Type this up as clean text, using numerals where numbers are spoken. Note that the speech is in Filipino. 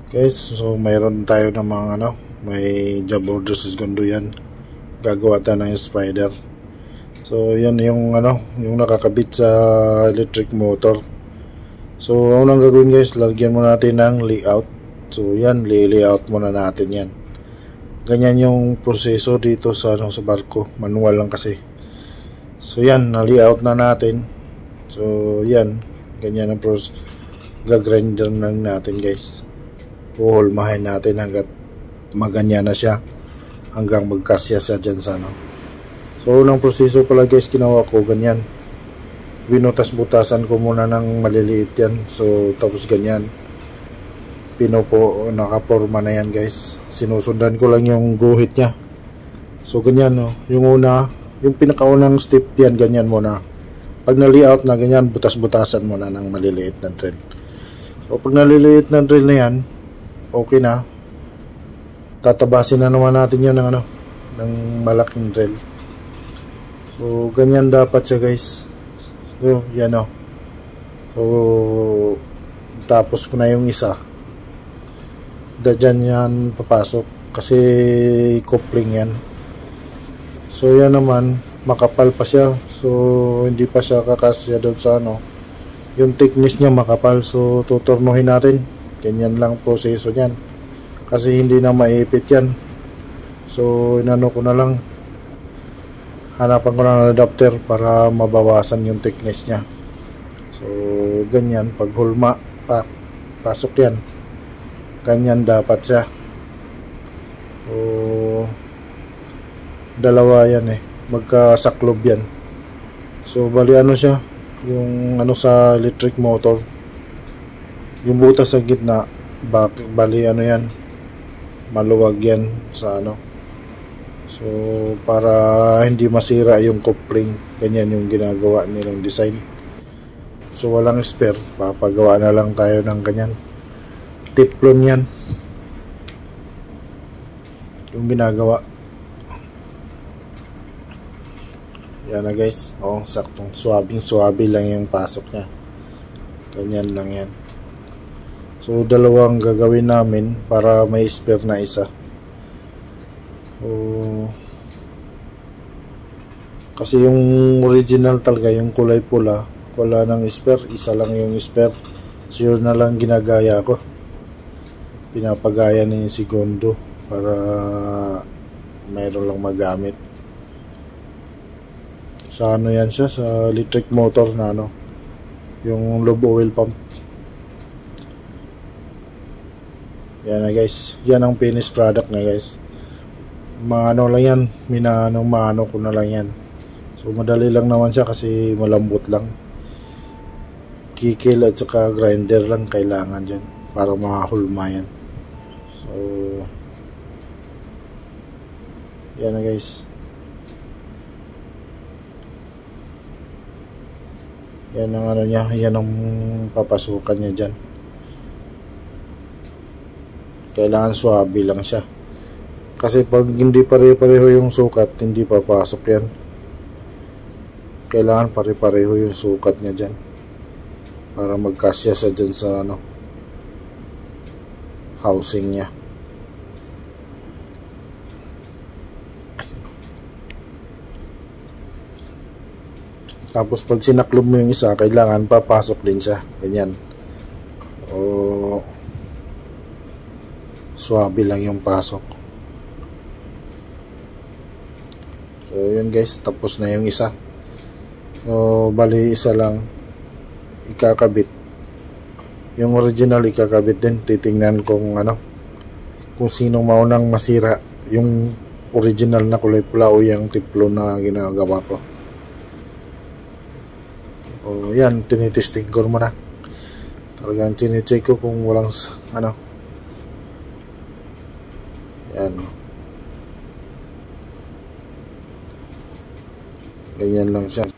Guys, so mayroon tayo ng mga may job order sa segundo yan. Gagawa tayo ng spider. So yan yung yung nakakabit sa electric motor. So unang gagawin guys, lagyan mo natin ng layout. So yan, layout muna natin yan. Ganyan yung proseso dito sa sa barko, manual lang kasi. So yan, na-layout na natin. So yan, ganyan ang process. Gagrinder lang natin guys. Uhulmahin natin hanggat maganya na siya, hanggang magkasya siya dyan sa So unang proseso pala guys, ginawa ko ganyan. Binutas-butasan ko muna ng maliliit yan. So tapos ganyan, nakaporma na yan guys. Sinusundan ko lang yung guhit niya. So ganyan yung una, yung pinakaunang step yan, ganyan muna. Pag na-layout na ganyan, butas-butasan muna ng maliliit na drill. So pag naliliit na drill na yan, okay na. Tatabasin na naman natin yun ng ng malaking drill. So ganyan dapat siya guys. So yan So tapos ko na yung isa. Dyan yan papasok kasi coupling yan. So yan naman, makapal pa siya. So hindi pa siya kakasya doon sa yung thickness niya makapal. So tuturnuhin natin. Ganyan lang proseso niyan. Kasi hindi na maipit yan. So inano ko na lang, hanapan ko ng adapter para mabawasan yung thickness niya. So ganyan, pag hulma pasok yan. Ganyan dapat siya. So dalawa yan magkasaklob yan. So bali siya, yung sa electric motor, yung butas sa gitna, bali yan, maluwag yan sa so para hindi masira yung coupling. Ganyan yung ginagawa nilang design. So walang spare, papagawa na lang tayo ng ganyan. Teflon yan yung ginagawa. Yan na guys, saktong suwabing lang yung pasok niya. Ganyan lang yan. So dalawang gagawin namin para may spare na isa. Kasi yung original talaga, yung kulay pula, wala nang spare, isa lang yung spare. So yun na lang ginagaya ko. Pinapagaya na yung segundo para mayroon lang magamit. Sa yan siya, sa electric motor na yung lobe oil pump. Yan na guys, yan ang finished product na guys. Lang yan, mano ko na lang yan. So madali lang naman siya kasi malambot lang. Kikil at saka grinder lang kailangan dyan para mahulma yan. So yan na guys. Yan ang niya, yan ang papasukan niya dyan. Kailangan swabe lang siya. Kasi pag hindi pare-pareho yung sukat, hindi papasok yan. Kailangan pare-pareho yung sukat niya dyan para magkasya sa dyan sa housing niya. Tapos pag sinaklob mo yung isa, kailangan papasok din siya. Ganyan. Swabe lang yung pasok. So yun guys, tapos na yung isa. So bali isa lang ikakabit. Yung original ikakabit din. Titingnan kung kung sinong maunang masira, yung original na kulay pula o yung teflon na ginagawa ko. Yan, tinitesting ko muna. Talagang chine-check ko kung walang yan. Ganyan lang siya.